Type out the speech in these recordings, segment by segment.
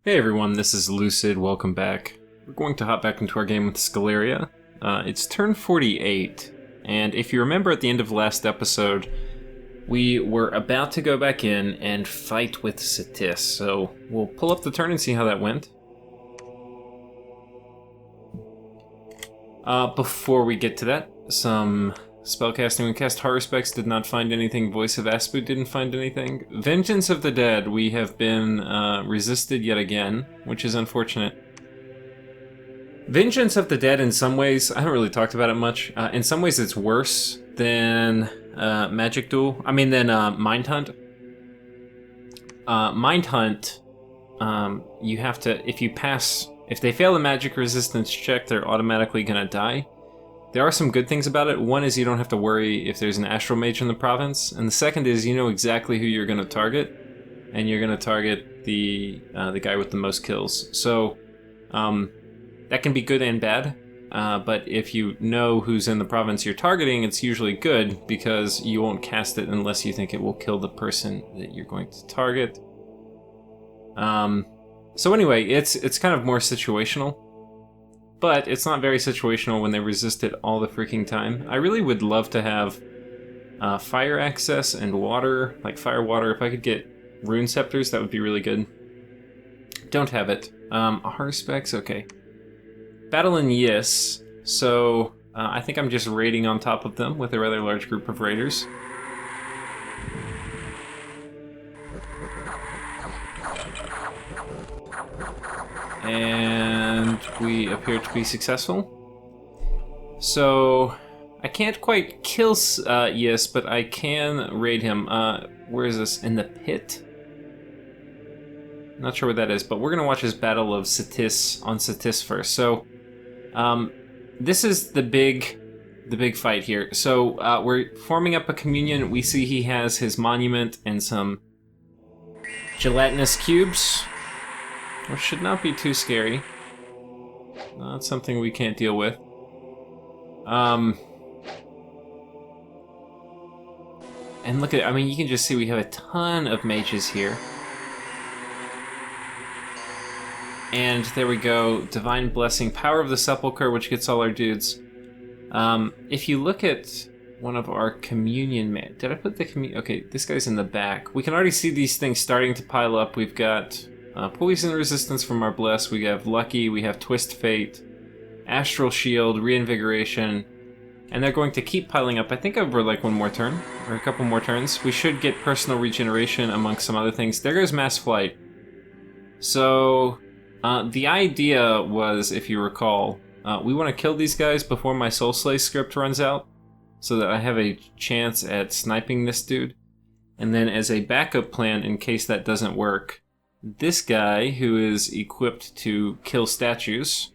Hey everyone, this is Lucid, welcome back. We're going to hop back into our game with Sceleria. It's turn 48, and if you remember at the end of the last episode, we were about to go back in and fight with Satis, so we'll pull up the turn and see how that went. Before we get to that, some spellcasting. We cast Haruspex, did not find anything. Voice of Aspu didn't find anything. Vengeance of the Dead, we have been resisted yet again, which is unfortunate. Vengeance of the Dead, in some ways, I haven't really talked about it much. In some ways, it's worse than Magic Duel. Than Mind Hunt. Mind Hunt, you have to, if they fail the magic resistance check, they're automatically gonna die. There are some good things about it. One is you don't have to worry if there's an Astral Mage in the province, and the second is you know exactly who you're going to target, and you're going to target the guy with the most kills. So that can be good and bad, but if you know who's in the province you're targeting, it's usually good because you won't cast it unless you think it will kill the person that you're going to target. So anyway, it's kind of more situational. But it's not very situational when they resist it all the freaking time. I really would love to have fire access and water, like fire water. If I could get rune scepters, that would be really good. Don't have it. Haruspex, okay. Battle in Yis. So I think I'm just raiding on top of them with a rather large group of raiders. And we appear to be successful. So I can't quite kill Yes, but I can raid him. Where is this? In the pit? Not sure where that is, but we're gonna watch his battle of Satis on Satis first. So this is the big fight here. So we're forming up a communion. We see he has his monument and some gelatinous cubes, which should not be too scary. Not something we can't deal with. And look at, you can just see we have a ton of mages here. And there we go, Divine Blessing, Power of the Sepulchre, which gets all our dudes. If you look at one of our communion men, did I put the communion? Okay, this guy's in the back. We can already see these things starting to pile up. We've got Poison Resistance from our Bless, we have Lucky, we have Twist Fate, Astral Shield, Reinvigoration, and they're going to keep piling up, I think over like one more turn, or a couple more turns. We should get Personal Regeneration amongst some other things. There goes Mass Flight. So, the idea was, if you recall, we want to kill these guys before my Soul Slay script runs out, so that I have a chance at sniping this dude. And then as a backup plan, in case that doesn't work, this guy, who is equipped to kill statues,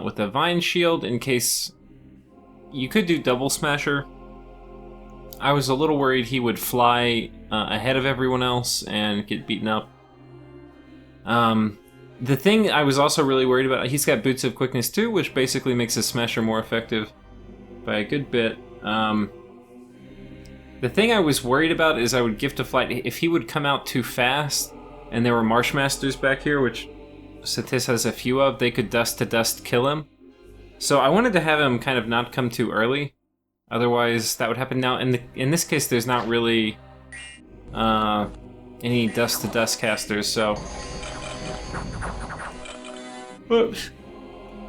with a Vine Shield, in case you could do Double Smasher. I was a little worried he would fly ahead of everyone else and get beaten up. The thing I was also really worried about, he's got Boots of Quickness too, which basically makes his Smasher more effective by a good bit. The thing I was worried about is I would Gift of Flight. If he would come out too fast, and there were Marshmasters back here, which Satis has a few of, they could Dust to Dust kill him. So I wanted to have him kind of not come too early. Otherwise, that would happen. Now, in this case, there's not really any Dust to Dust casters, so... Whoops.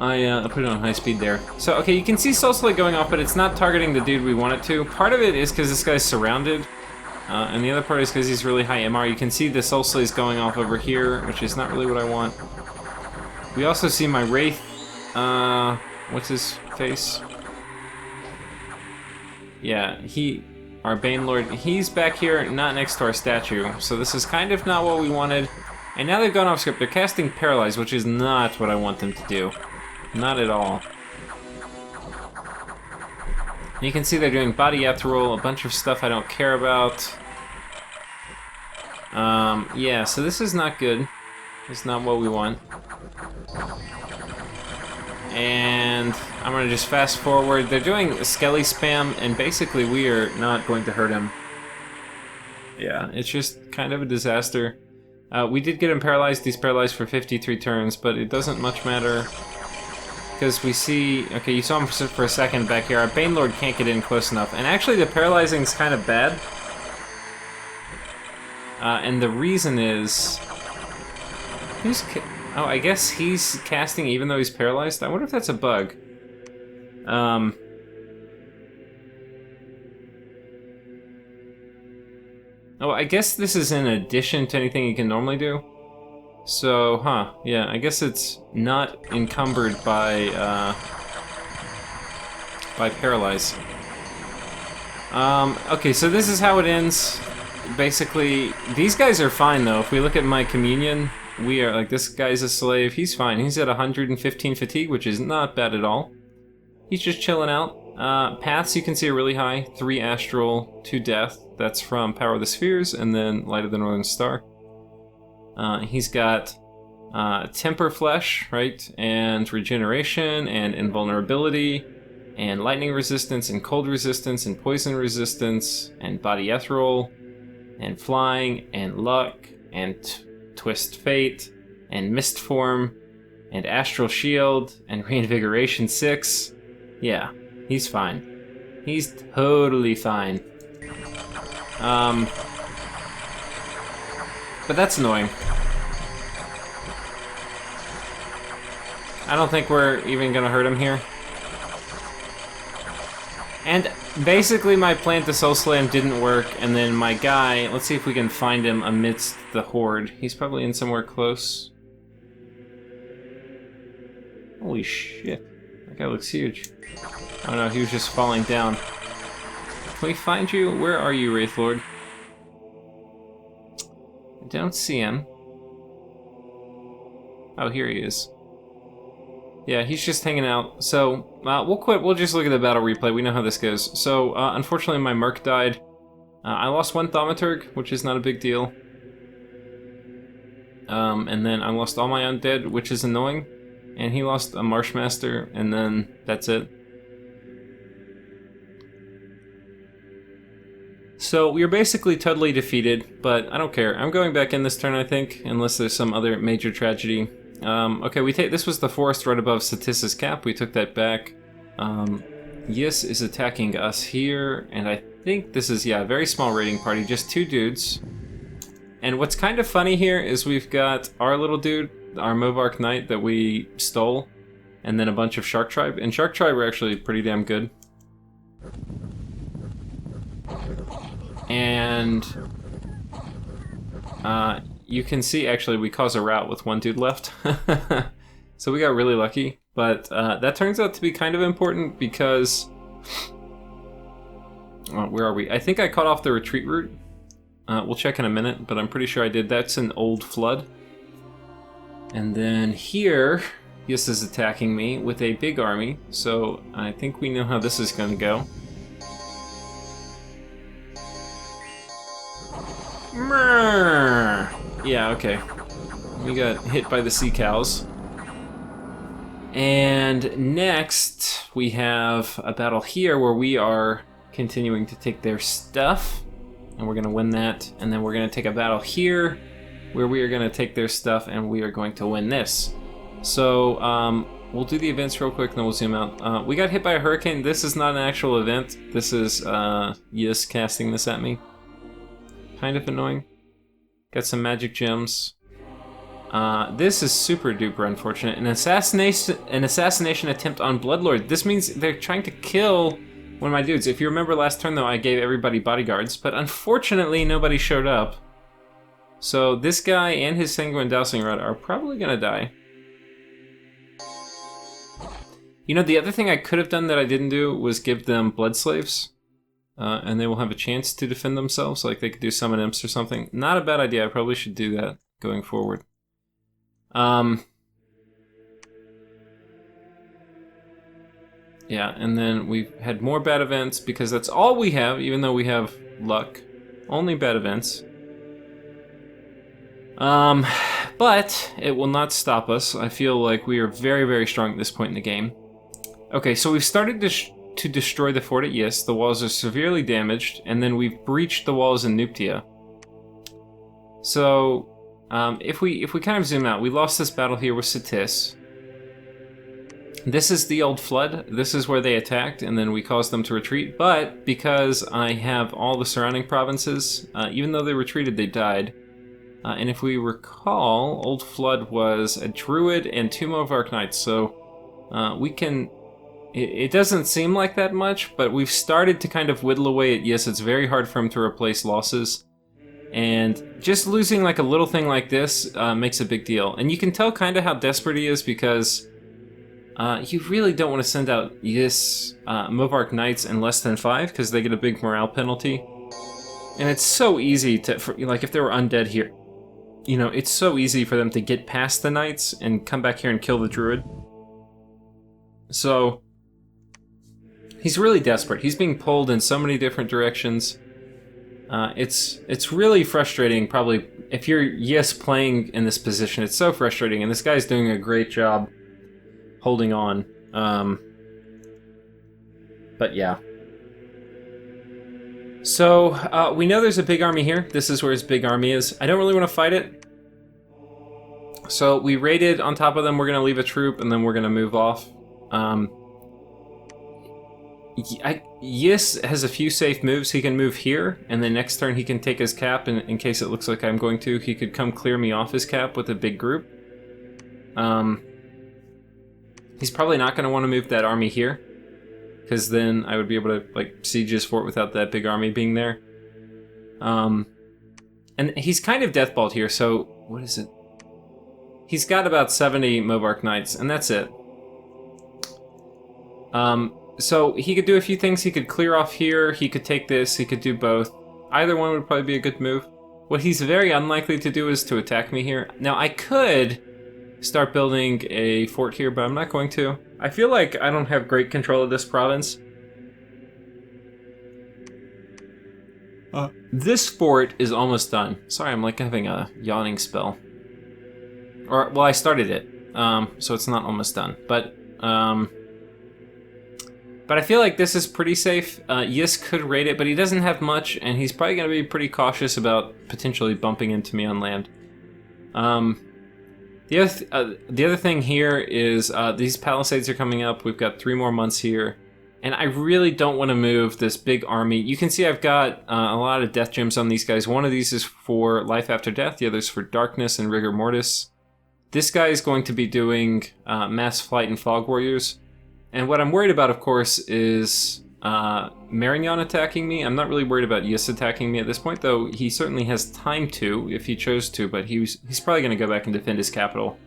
I put it on high speed there. So, okay, you can see Soul Slay going off, but it's not targeting the dude we want it to. Part of it is because this guy's surrounded, and the other part is because he's really high MR. You can see the Soul Slay's going off over here, which is not really what I want. We also see my Wraith, what's his face? Yeah, our Bane Lord, he's back here, not next to our statue, so this is kind of not what we wanted. And now they've gone off script. They're casting Paralyze, which is not what I want them to do. Not at all. You can see they're doing Body Ethereal, a bunch of stuff I don't care about. Yeah, so this is not good. It's not what we want. And I'm gonna just fast forward. They're doing a Skelly spam, and basically we are not going to hurt him. Yeah, it's just kind of a disaster. We did get him paralyzed. He's paralyzed for 53 turns, but it doesn't much matter. Because we see... Okay, you saw him for a second back here. Our Banelord can't get in close enough. And actually, the paralyzing is kind of bad. And the reason is... Oh, I guess he's casting even though he's paralyzed? I wonder if that's a bug. Oh, I guess this is in addition to anything you can normally do. So, huh, yeah, I guess it's not encumbered by Paralyze. Okay, so this is how it ends. Basically, these guys are fine, though. If we look at my communion, we are, like, this guy's a slave. He's fine. He's at 115 fatigue, which is not bad at all. He's just chilling out. Paths you can see are really high. 3 astral, 2 death. That's from Power of the Spheres, and then Light of the Northern Star. He's got Temper Flesh, right? And Regeneration, and Invulnerability, and Lightning Resistance, and Cold Resistance, and Poison Resistance, and Body Ethereal, and Flying, and Luck, and Twist Fate, and Mist Form, and Astral Shield, and Reinvigoration 6. Yeah, he's fine. He's totally fine. But that's annoying. I don't think we're even gonna hurt him here. And basically my plan to soul slay him didn't work, and then my guy, let's see if we can find him amidst the horde. He's probably in somewhere close. Holy shit. That guy looks huge. Oh no, he was just falling down. Can we find you? Where are you, Wraithlord? I don't see him. Oh, here he is. Yeah, he's just hanging out. So, we'll quit. We'll just look at the battle replay. We know how this goes. So, unfortunately, my Merc died. I lost 1 Thaumaturg, which is not a big deal. And then I lost all my undead, which is annoying. And he lost a Marshmaster, and then that's it. So we are basically totally defeated, but I don't care. I'm going back in this turn, I think, unless there's some other major tragedy. Okay, this was the forest right above Satissa's cap. We took that back. Yis is attacking us here, and I think this is, yeah, a very small raiding party, just 2 dudes. And what's kind of funny here is we've got our little dude, our Movark Knight that we stole, and then a bunch of Shark Tribe. And Shark Tribe are actually pretty damn good. And you can see, actually, we caused a rout with 1 dude left. So we got really lucky. But that turns out to be kind of important because... where are we? I think I cut off the retreat route. We'll check in a minute, but I'm pretty sure I did. That's an old flood. And then here, Yus is attacking me with a big army. So I think we know how this is going to go. Yeah, okay. We got hit by the sea cows. And next, we have a battle here where we are continuing to take their stuff. And we're going to win that. And then we're going to take a battle here where we are going to take their stuff and we are going to win this. So, we'll do the events real quick and then we'll zoom out. We got hit by a hurricane. This is not an actual event. This is Yis casting this at me. Kind of annoying. Got some magic gems. This is super duper unfortunate. An assassination attempt on Bloodlord. This means they're trying to kill one of my dudes. If you remember last turn though, I gave everybody bodyguards, but unfortunately nobody showed up. So this guy and his Sanguine Dowsing Rod are probably gonna die. You know, the other thing I could have done that I didn't do was give them Blood Slaves. And they will have a chance to defend themselves, like they could do summon imps or something. Not a bad idea, I probably should do that going forward. Yeah, and then we've had more bad events, because that's all we have, even though we have luck. Only bad events. But it will not stop us. I feel like we are very, very strong at this point in the game. Okay, so we've started to destroy the fort at Yis. The walls are severely damaged, and then we've breached the walls in Nuptia. So, if we kind of zoom out, we lost this battle here with Cetis. This is the old flood. This is where they attacked, and then we caused them to retreat. But because I have all the surrounding provinces, even though they retreated, they died. And if we recall, Old Flood was a druid and 2 Movark Knights, so we can... It doesn't seem like that much, but we've started to kind of whittle away at... Yes, it's very hard for him to replace losses. And just losing like a little thing like this makes a big deal. And you can tell kind of how desperate he is because you really don't want to send out Yis Movark Knights in less than 5 because they get a big morale penalty. And it's so easy to... like if they were undead here, you know, it's so easy for them to get past the knights and come back here and kill the druid. So, he's really desperate. He's being pulled in so many different directions. It's really frustrating, probably, if you're, yes, playing in this position. It's so frustrating, and this guy's doing a great job holding on. But yeah. So, we know there's a big army here. This is where his big army is. I don't really want to fight it. So, we raided on top of them. We're going to leave a troop, and then we're going to move off. Yis has a few safe moves. He can move here, and then next turn he can take his cap, and in case it looks like I'm going to, he could come clear me off his cap with a big group. He's probably not going to want to move that army here, because then I would be able to, like, siege his fort without that big army being there. And he's kind of deathballed here, so, what is it? He's got about 70 Movark Knights, and that's it. So he could do a few things. He could clear off here, he could take this, he could do both. Either one would probably be a good move. What he's very unlikely to do is to attack me here. Now, I could start building a fort here, but I'm not going to. I feel like I don't have great control of this province. This fort is almost done. Sorry, I'm like having a yawning spell. Or, well, I started it, so it's not almost done. But I feel like this is pretty safe. Yis could raid it, but he doesn't have much, and he's probably going to be pretty cautious about potentially bumping into me on land. The other thing here is these palisades are coming up. We've got 3 more months here, and I really don't want to move this big army. You can see I've got a lot of death gems on these guys. One of these is for life after death. The other's for darkness and rigor mortis. This guy is going to be doing mass flight and fog warriors. And what I'm worried about, of course, is Marignon attacking me. I'm not really worried about Yis attacking me at this point, though he certainly has time to, if he chose to, but he's probably going to go back and defend his capital.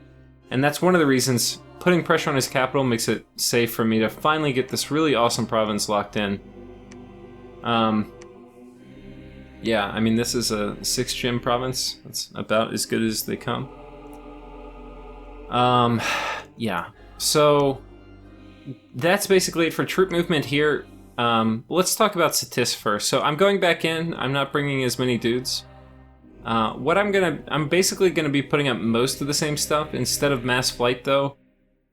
And that's one of the reasons putting pressure on his capital makes it safe for me to finally get this really awesome province locked in. Yeah, I mean, this is a 6-gem province. That's about as good as they come. Yeah, so that's basically it for troop movement here. Let's talk about Cetis first. So I'm going back in. I'm not bringing as many dudes. I'm basically gonna be putting up most of the same stuff instead of mass flight, though.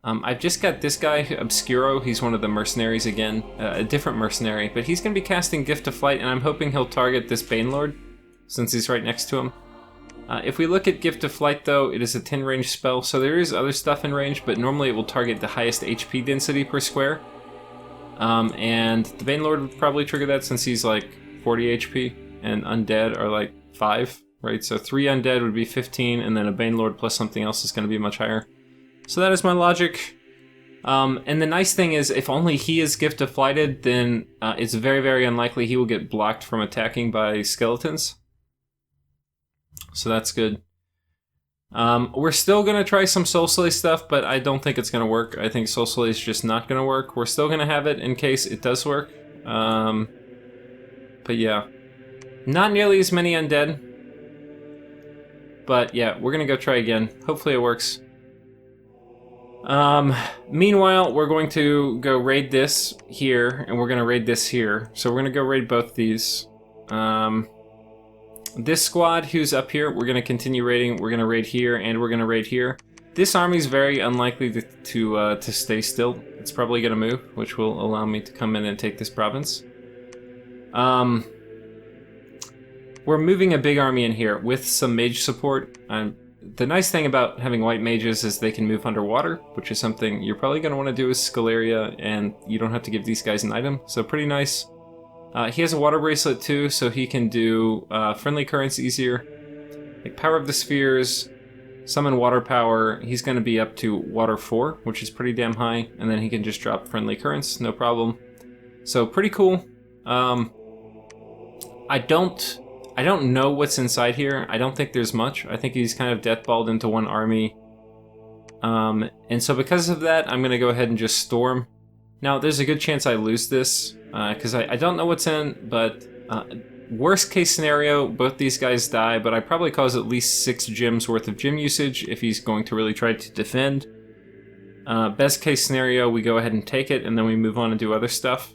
I've just got this guy, Obscuro. He's one of the mercenaries again, a different mercenary, but he's gonna be casting Gift of Flight, and I'm hoping he'll target this Banelord since he's right next to him. If we look at Gift of Flight, though, it is a 10 range spell, so there is other stuff in range, but normally it will target the highest HP density per square. And the Banelord would probably trigger that since he's like 40 HP, and Undead are like 5, right? So 3 Undead would be 15, and then a Banelord plus something else is going to be much higher. So that is my logic. And the nice thing is, if only he is Gift of Flighted, then it's very, very unlikely he will get blocked from attacking by skeletons. So that's good. We're still going to try some Soul Slay stuff, but I don't think it's going to work. I think Soul Slay is just not going to work. We're still going to have it in case it does work. But yeah. Not nearly as many undead. But yeah, we're going to go try again. Hopefully it works. Meanwhile, we're going to go raid this here, and we're going to raid this here. So we're going to go raid both these. This squad who's up here, we're going to continue raiding. We're going to raid here, and we're going to raid here. This army's very unlikely to stay still. It's probably going to move, which will allow me to come in and take this province. we're moving a big army in here with some mage support. The nice thing about having white mages is they can move underwater, which is something you're probably going to want to do with Sceleria, and you don't have to give these guys an item, so pretty nice. He has a water bracelet too, so he can do friendly currents easier. Like Power of the Spheres, summon water power. He's going to be up to water 4, which is pretty damn high, and then he can just drop friendly currents, no problem. So pretty cool. I don't know what's inside here. I don't think there's much. I think he's kind of deathballed into one army. And so because of that, I'm going to go ahead and just storm. Now, there's a good chance I lose this, because I don't know what's in, but worst case scenario, both these guys die, but I probably cause at least 6 gems worth of gem usage if he's going to really try to defend. Best case scenario, we go ahead and take it, and then we move on and do other stuff.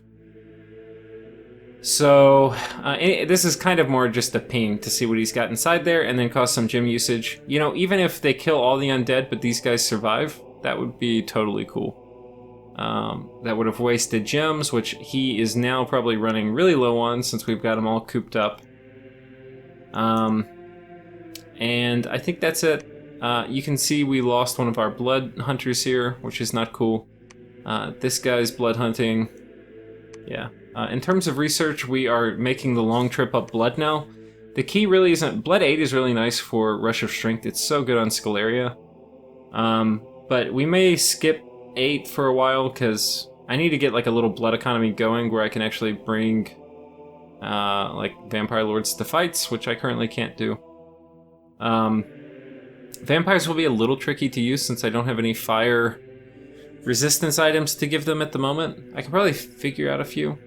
So, this is kind of more just a ping to see what he's got inside there, and then cause some gem usage. You know, even if they kill all the undead, but these guys survive, that would be totally cool. That would have wasted gems, which he is now probably running really low on, since we've got him all cooped up. And I think that's it. You can see we lost one of our blood hunters here, which is not cool. This guy's blood hunting. Yeah. In terms of research, we are making the long trip up blood now. The key really isn't... Blood 8 is really nice for Rush of Strength. It's so good on Sceleria. But we may skip 8 for a while, because I need to get like a little blood economy going where I can actually bring like Vampire Lords to fights, which I currently can't do. Vampires will be a little tricky to use since I don't have any fire resistance items to give them at the moment. I can probably figure out a few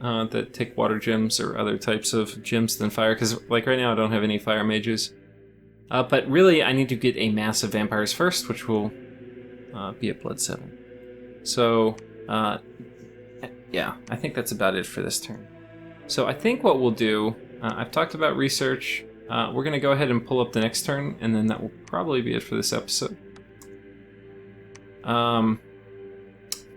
that take water gems or other types of gems than fire, because like right now I don't have any fire mages. But really I need to get a mass of vampires first, which will be at blood 7. So yeah, I think that's about it for this turn. So I think what we'll do, I've talked about research. We're going to go ahead and pull up the next turn, and then that will probably be it for this episode.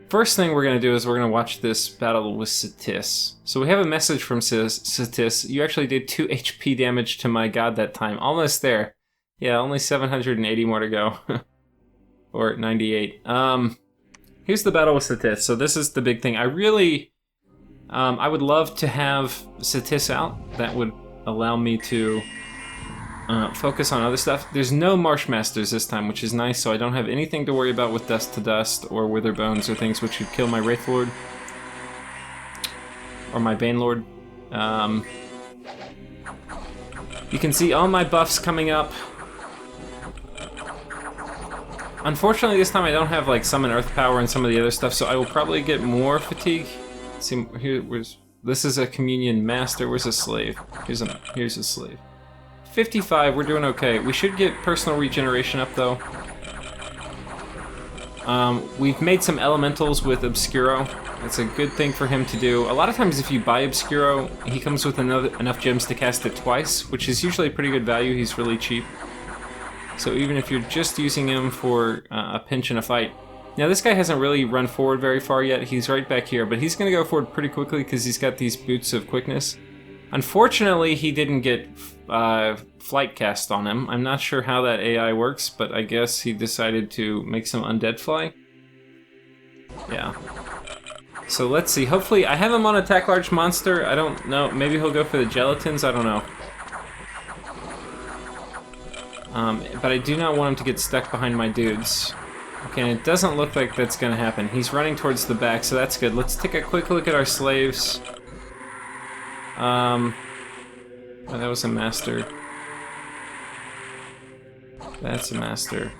First thing we're going to do is we're going to watch this battle with Satis. So we have a message from Satis. You actually did 2 HP damage to my god that time. Almost there. Yeah, only 780 more to go. Or 98. Here's the battle with Satis. So this is the big thing. I would love to have Satis out. That would allow me to focus on other stuff. There's no Marsh Masters this time, which is nice, so I don't have anything to worry about with Dust to Dust or Wither Bones or things which could kill my Wraith Lord. Or my Bane Lord. You can see all my buffs coming up. Unfortunately, this time I don't have like Summon Earth Power and some of the other stuff, so I will probably get more fatigue. Let's see, this is a Communion Master. Where's a slave? Here's a slave. 55, we're doing okay. We should get personal regeneration up though. We've made some elementals with Obscuro. It's a good thing for him to do. A lot of times if you buy Obscuro, he comes with enough gems to cast it twice, which is usually pretty good value. He's really cheap. So even if you're just using him for a pinch in a fight. Now this guy hasn't really run forward very far yet. He's right back here, but he's going to go forward pretty quickly because he's got these boots of quickness. Unfortunately, he didn't get flight cast on him. I'm not sure how that AI works, but I guess he decided to make some undead fly. Yeah. So let's see. Hopefully, I have him on Attack Large Monster. I don't know. Maybe he'll go for the Gelatins. I don't know. But I do not want him to get stuck behind my dudes. Okay, and it doesn't look like that's going to happen. He's running towards the back, so that's good. Let's take a quick look at our slaves. Oh, that was a master. That's a master.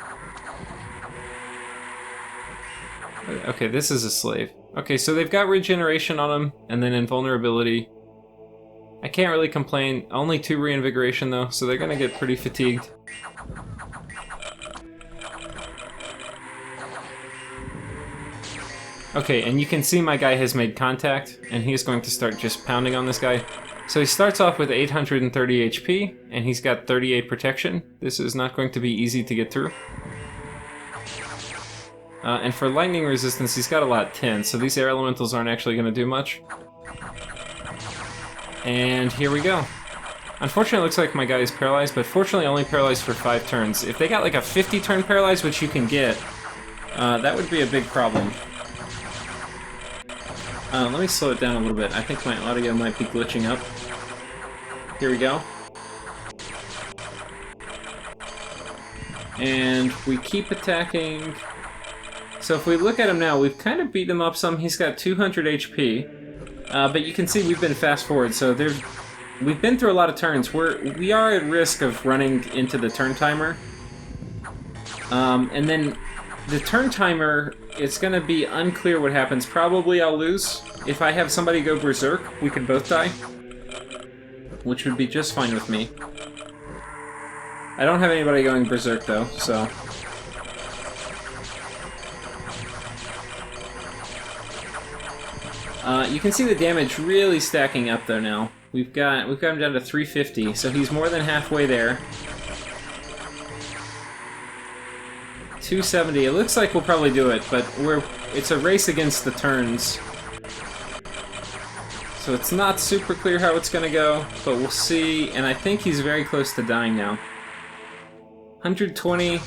Okay, this is a slave. Okay, so they've got regeneration on them, and then invulnerability. I can't really complain. Only 2 reinvigoration though, so they're gonna get pretty fatigued. Okay, and you can see my guy has made contact, and he is going to start just pounding on this guy. So he starts off with 830 HP, and he's got 38 protection. This is not going to be easy to get through. And for lightning resistance, he's got a lot 10, so these air elementals aren't actually going to do much. And here we go. Unfortunately, it looks like my guy is paralyzed, but fortunately only paralyzed for 5 turns. If they got like a 50-turn paralyzed, which you can get, that would be a big problem. Let me slow it down a little bit. I think my audio might be glitching up. Here we go. And we keep attacking. So if we look at him now, we've kind of beat him up some. He's got 200 HP. But you can see we've been fast forward, so we've been through a lot of turns. We are at risk of running into the turn timer. And then the turn timer, it's going to be unclear what happens. Probably I'll lose. If I have somebody go berserk, we could both die. Which would be just fine with me. I don't have anybody going berserk though, so... you can see the damage really stacking up though now. We've got him down to 350, so he's more than halfway there. 270. It looks like we'll probably do it, but it's a race against the turns. So it's not super clear how it's gonna go, but we'll see, and I think he's very close to dying now. 120.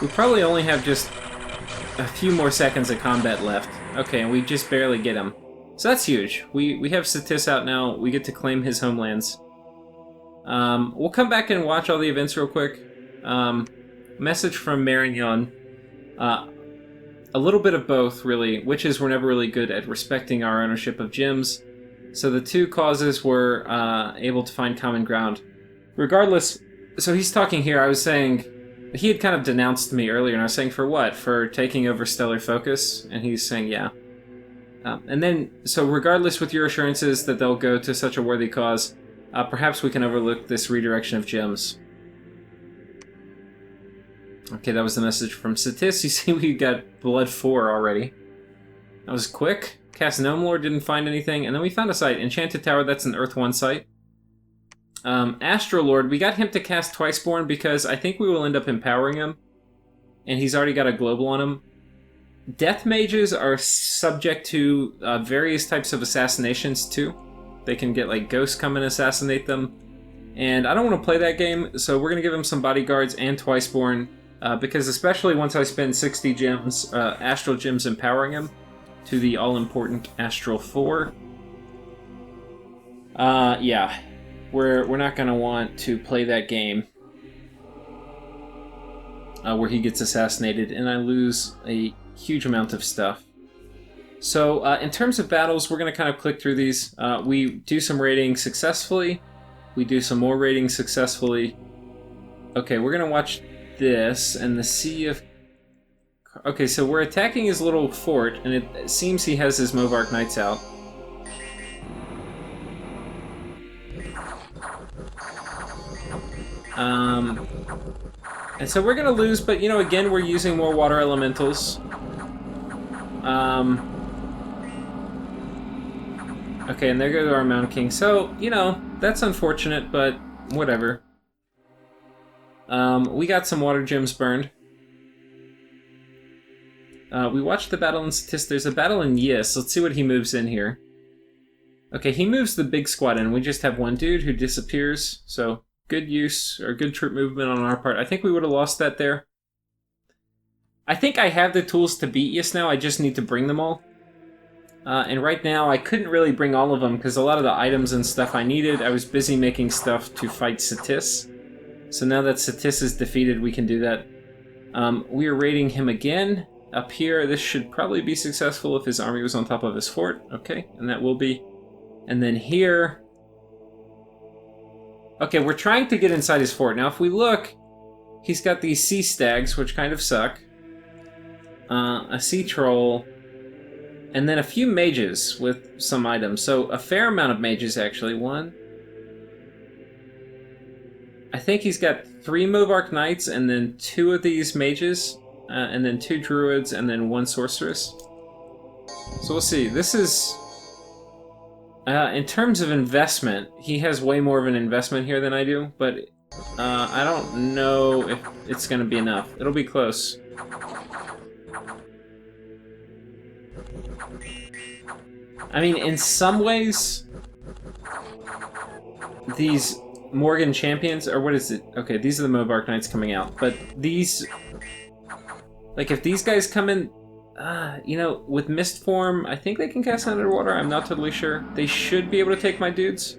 We probably only have just a few more seconds of combat left. Okay, and we just barely get him. So that's huge. We have Satis out now. We get to claim his homelands. We'll come back and watch all the events real quick. Message from Marignon. A little bit of both, really. Witches were never really good at respecting our ownership of gems. So the two causes were able to find common ground. Regardless, so he's talking here. I was saying, he had kind of denounced me earlier, and I was saying, for what? For taking over Stellar Focus? And he's saying, yeah. And then, so regardless with your assurances that they'll go to such a worthy cause, perhaps we can overlook this redirection of gems. Okay, that was the message from Satis. You see we got Blood 4 already. That was quick. Cast Gnome Lord, didn't find anything. And then we found a site. Enchanted Tower, that's an Earth 1 site. Astro Lord, we got him to cast Twiceborn because I think we will end up empowering him. And he's already got a global on him. Death Mages are subject to various types of assassinations too. They can get like ghosts come and assassinate them. And I don't want to play that game, so we're going to give him some bodyguards and Twiceborn. Because especially once I spend 60 gems, Astral Gems empowering him to the all-important Astral 4. Yeah. We're not going to want to play that game where he gets assassinated and I lose a huge amount of stuff. So in terms of battles, we're going to kind of click through these. We do some raiding successfully. We do some more raiding successfully. Okay, we're going to watch this and the Sea of... Okay, so we're attacking his little fort, and it seems he has his Movark Knights out. And so we're gonna lose, but you know, again, we're using more water elementals. Okay, and there goes our Mountain King. So, you know, that's unfortunate, but whatever. We got some water gems burned. We watched the battle in Satis. There's a battle in Yis. Let's see what he moves in here. Okay, he moves the big squad in. We just have one dude who disappears. So, good use, or good troop movement on our part. I think we would have lost that there. I think I have the tools to beat Yis now. I just need to bring them all. And right now, I couldn't really bring all of them because a lot of the items and stuff I needed, I was busy making stuff to fight Satis. So now that Satis is defeated, we can do that. We are raiding him again. Up here, this should probably be successful if his army was on top of his fort. Okay, and that will be. And then here... Okay, we're trying to get inside his fort. Now, if we look, he's got these sea stags, which kind of suck. A sea troll... And then a few mages with some items. So a fair amount of mages, actually. One. I think he's got 3 Movark Knights, and then 2 of these mages, and then 2 druids, and then 1 sorceress. So we'll see. This is... in terms of investment, he has way more of an investment here than I do, but I don't know if it's going to be enough. It'll be close. I mean, in some ways, these Morgan champions, or what is it? Okay, these are the Mobark Knights coming out, but these, like, if these guys come in, you know, with Mist Form, I think they can cast Underwater. I'm not totally sure. They should be able to take my dudes.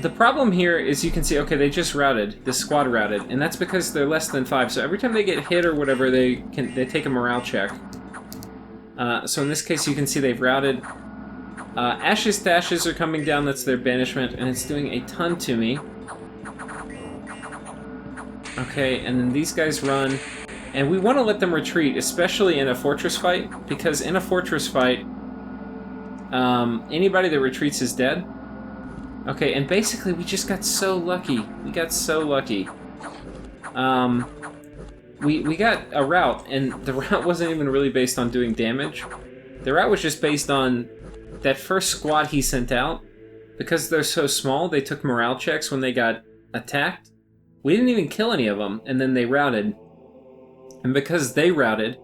The problem here is you can see, okay, they just routed. The squad routed, and that's because they're less than 5. So every time they get hit or whatever, they take a morale check. So in this case, you can see they've routed. Ashes Dashes are coming down. That's their banishment, and it's doing a ton to me. Okay, and then these guys run. And we want to let them retreat, especially in a fortress fight, because in a fortress fight, anybody that retreats is dead. Okay, and basically we just got so lucky. We got so lucky. We got a rout, and the rout wasn't even really based on doing damage. The rout was just based on that first squad he sent out. Because they're so small, they took morale checks when they got attacked. We didn't even kill any of them, and then they routed. And because they routed,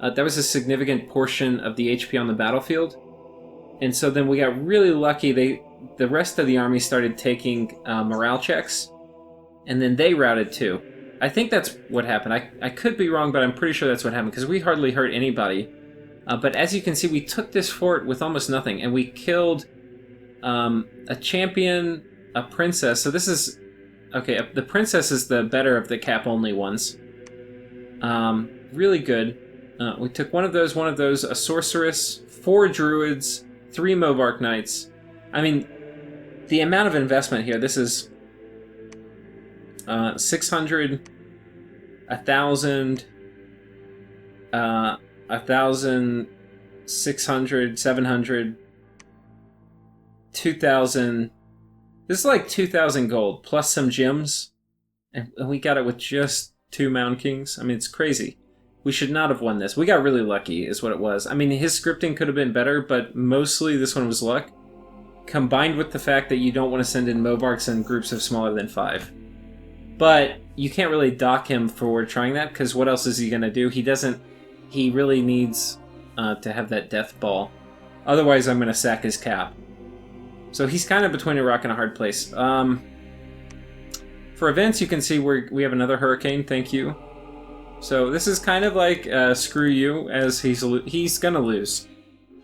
that was a significant portion of the HP on the battlefield. And so then we got really lucky. The rest of the army started taking morale checks, and then they routed too. I think that's what happened. I could be wrong, but I'm pretty sure that's what happened, because we hardly hurt anybody. But as you can see, we took this fort with almost nothing, and we killed a champion, a princess. So this is... Okay, the princess is the better of the cap-only ones. Really good. We took one of those, a sorceress, 4 druids, 3 Mobark Knights. I mean, the amount of investment here, this is 600, 1,000, 1,600, 700, 2,000. This is like 2,000 gold, plus some gems. And we got it with just 2 Mound Kings. I mean, it's crazy. We should not have won this. We got really lucky, is what it was. I mean, his scripting could have been better, but mostly this one was luck. Combined with the fact that you don't want to send in Mobarks in groups of smaller than 5. But you can't really dock him for trying that, because what else is he going to do? He really needs to have that death ball. Otherwise, I'm going to sack his cap. So he's kind of between a rock and a hard place. For events, you can see we have another hurricane, thank you. So this is kind of like screw you, as he's going to lose.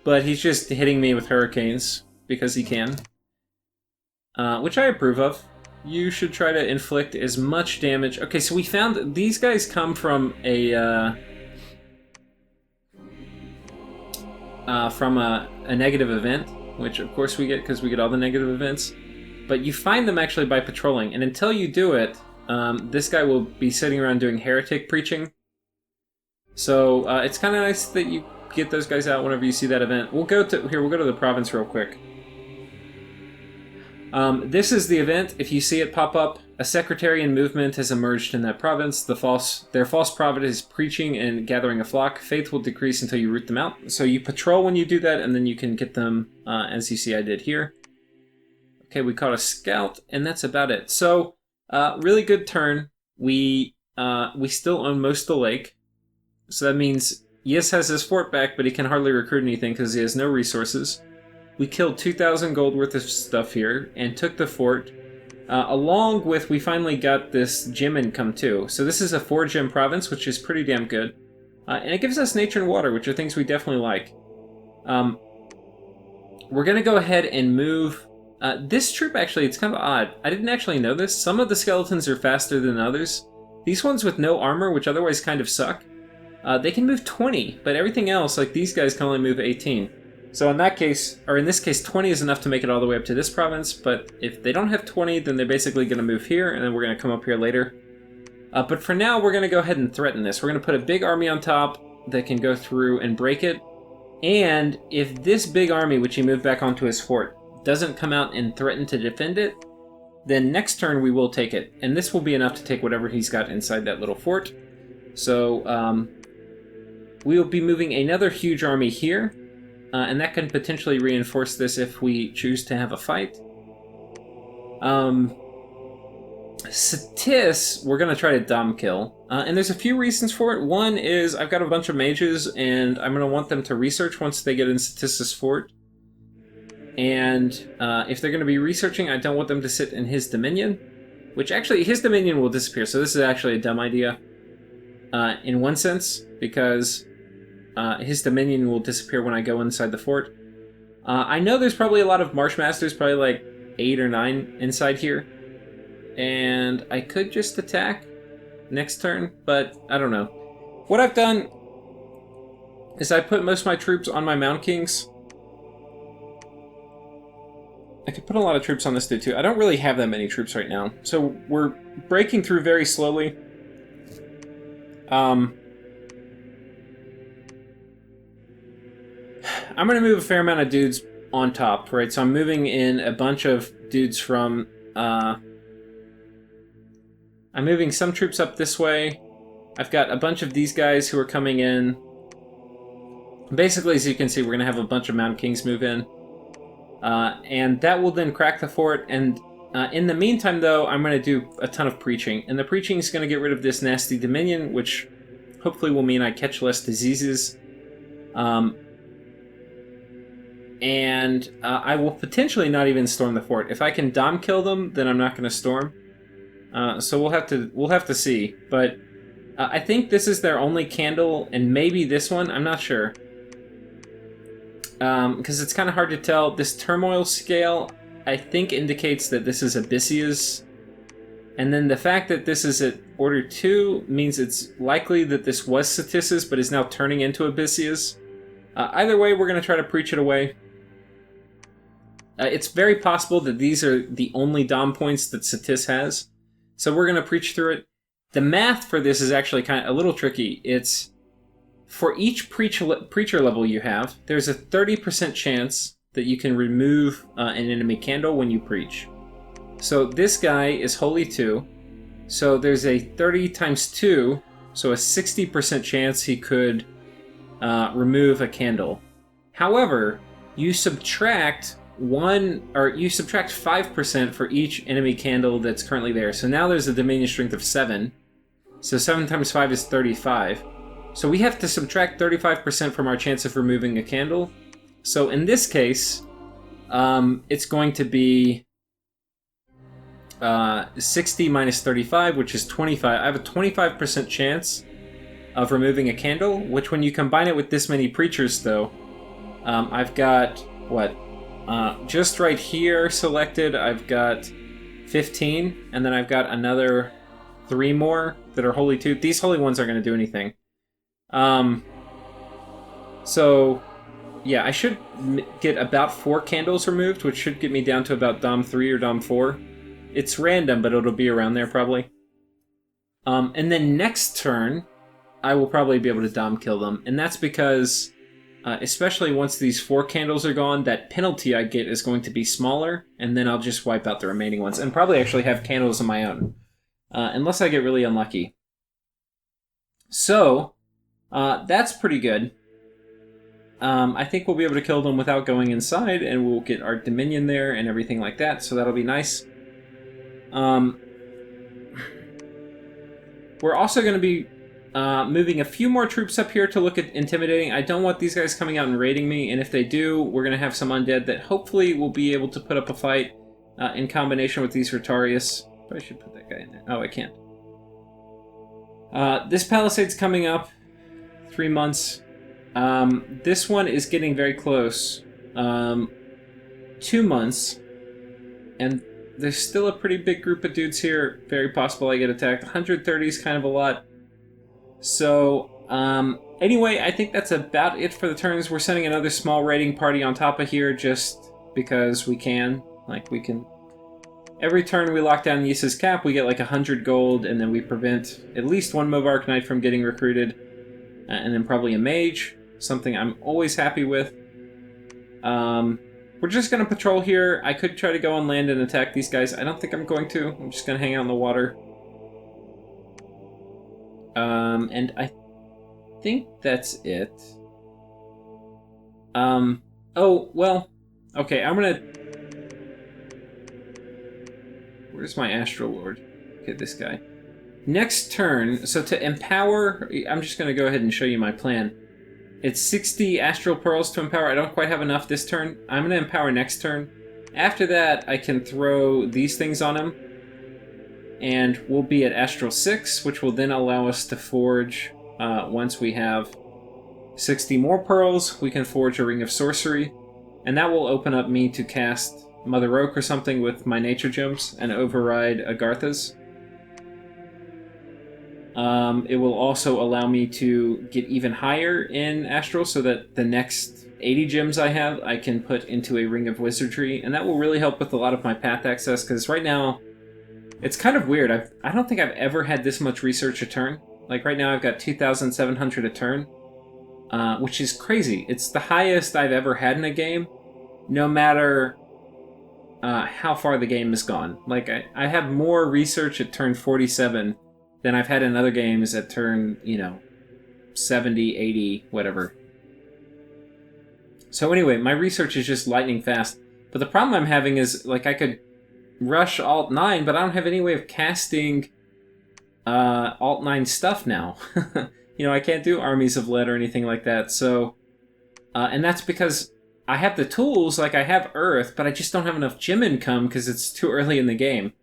But he's just hitting me with hurricanes. Because he can. Which I approve of. You should try to inflict as much damage. Okay, so we found these guys come from a negative event, which of course we get because we get all the negative events. But you find them actually by patrolling, and until you do it, this guy will be sitting around doing heretic preaching. So it's kind of nice that you get those guys out whenever you see that event. We'll go to the province real quick. This is the event. If you see it pop up, a sectarian movement has emerged in that province. Their false prophet is preaching and gathering a flock. Faith will decrease until you root them out. So you patrol when you do that, and then you can get them, as you see I did here. Okay, we caught a scout, and that's about it. So, really good turn. We still own most of the lake. So that means Yis has his fort back, but he can hardly recruit anything because he has no resources. We killed 2,000 gold worth of stuff here and took the fort, along with we finally got this gem income too. So this is a 4-gem province, which is pretty damn good. And it gives us nature and water, which are things we definitely like. We're going to go ahead and move... this troop, actually, it's kind of odd. I didn't actually know this. Some of the skeletons are faster than others. These ones with no armor, which otherwise kind of suck, they can move 20, but everything else, like these guys, can only move 18. So in that case, or in this case, 20 is enough to make it all the way up to this province, but if they don't have 20, then they're basically going to move here, and then we're going to come up here later. But for now, we're going to go ahead and threaten this. We're going to put a big army on top that can go through and break it, and if this big army, which he moved back onto his fort, doesn't come out and threaten to defend it, then next turn we will take it, and this will be enough to take whatever he's got inside that little fort. So, we will be moving another huge army here, and that can potentially reinforce this if we choose to have a fight. Satis, we're going to try to dom kill. And there's a few reasons for it. One is I've got a bunch of mages, and I'm going to want them to research once they get in Satis' fort. And if they're going to be researching, I don't want them to sit in his dominion. Which actually, his dominion will disappear, so this is actually a dumb idea. In one sense, because his dominion will disappear when I go inside the fort. I know there's probably a lot of Marshmasters, probably like 8 or 9 inside here. And I could just attack next turn, but I don't know. What I've done is I put most of my troops on my Mound Kings. I could put a lot of troops on this dude too. I don't really have that many troops right now. So we're breaking through very slowly. I'm going to move a fair amount of dudes on top, right? So I'm moving in a bunch of dudes from... I'm moving some troops up this way. I've got a bunch of these guys who are coming in. Basically, as you can see, we're going to have a bunch of Mountain Kings move in. And that will then crack the fort. And in the meantime, though, I'm going to do a ton of preaching. And the preaching is going to get rid of this nasty dominion, which hopefully will mean I catch less diseases. And I will potentially not even storm the fort. If I can Dom kill them, then I'm not going to storm. So we'll have to see. But I think this is their only candle, and maybe this one. I'm not sure. Because it's kind of hard to tell. This turmoil scale, I think, indicates that this is Abyssia's. And then the fact that this is at Order 2 means it's likely that this was Satissa's, but is now turning into Abyssia's. Either way, we're going to try to preach it away. It's very possible that these are the only Dom points that Satis has. So we're going to preach through it. The math for this is actually kind of a little tricky. It's for each preacher level you have, there's a 30% chance that you can remove an enemy candle when you preach. So this guy is Holy 2. So there's a 30 times 2, so a 60% chance he could remove a candle. However, you subtract 5% for each enemy candle that's currently there. So now there's a Dominion strength of 7. So 7 times 5 is 35. So we have to subtract 35% from our chance of removing a candle. So in this case, it's going to be 60 minus 35, which is 25. I have a 25% chance of removing a candle, which when you combine it with this many preachers, though, I've got, what, just right here selected, I've got 15, and then I've got another 3 more that are Holy 2. These Holy ones aren't going to do anything. So, yeah, I should get about 4 candles removed, which should get me down to about Dom 3 or Dom 4. It's random, but it'll be around there probably. And then next turn, I will probably be able to Dom kill them. And that's because, especially once these 4 candles are gone, that penalty I get is going to be smaller, and then I'll just wipe out the remaining ones. And probably actually have candles of my own. Unless I get really unlucky. So, that's pretty good. I think we'll be able to kill them without going inside, and we'll get our Dominion there and everything like that, so that'll be nice. We're also going to be moving a few more troops up here to look at intimidating. I don't want these guys coming out and raiding me, and if they do, we're going to have some undead that hopefully will be able to put up a fight in combination with these Rotarius. Probably should put that guy in there. Oh, I can't. This palisade's coming up. 3 months. This one is getting very close. 2 months. And there's still a pretty big group of dudes here. Very possible I get attacked. 130 is kind of a lot. So, anyway, I think that's about it for the turns. We're sending another small raiding party on top of here just because we can. Like, we can... Every turn we lock down Yisa's cap, we get like 100 gold, and then we prevent at least 1 Movark Knight from getting recruited. And then probably a mage, something I'm always happy with. We're just going to patrol here. I could try to go on land and attack these guys. I don't think I'm going to. I'm just going to hang out in the water. And I think that's it. Oh, well, okay, I'm going to... Where's my Astral Lord? Okay, this guy. Next turn, so to empower, I'm just going to go ahead and show you my plan. It's 60 astral pearls to empower. I don't quite have enough this turn. I'm going to empower next turn. After that, I can throw these things on him. And we'll be at astral 6, which will then allow us to forge, once we have 60 more pearls, we can forge a Ring of Sorcery. And that will open up me to cast Mother Oak or something with my Nature Gems and override Agartha's. It will also allow me to get even higher in Astral so that the next 80 gems I have, I can put into a Ring of Wizardry, and that will really help with a lot of my path access, because right now, it's kind of weird. I don't think I've ever had this much research a turn. Like right now I've got 2,700 a turn, which is crazy. It's the highest I've ever had in a game, no matter how far the game has gone. Like I have more research at turn 47 than I've had in other games at turn, 70, 80, whatever. So anyway, my research is just lightning fast. But the problem I'm having is, like, I could rush Alt 9, but I don't have any way of casting Alt 9 stuff now. I can't do Armies of Lead or anything like that. So, and that's because I have the tools, like I have Earth, but I just don't have enough gem income because it's too early in the game.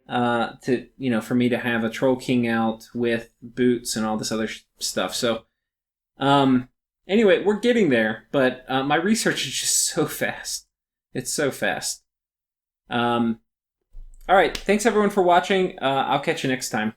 For me to have a Troll King out with boots and all this other stuff. So, anyway, we're getting there, but my research is just so fast. It's so fast. All right, thanks everyone for watching. I'll catch you next time.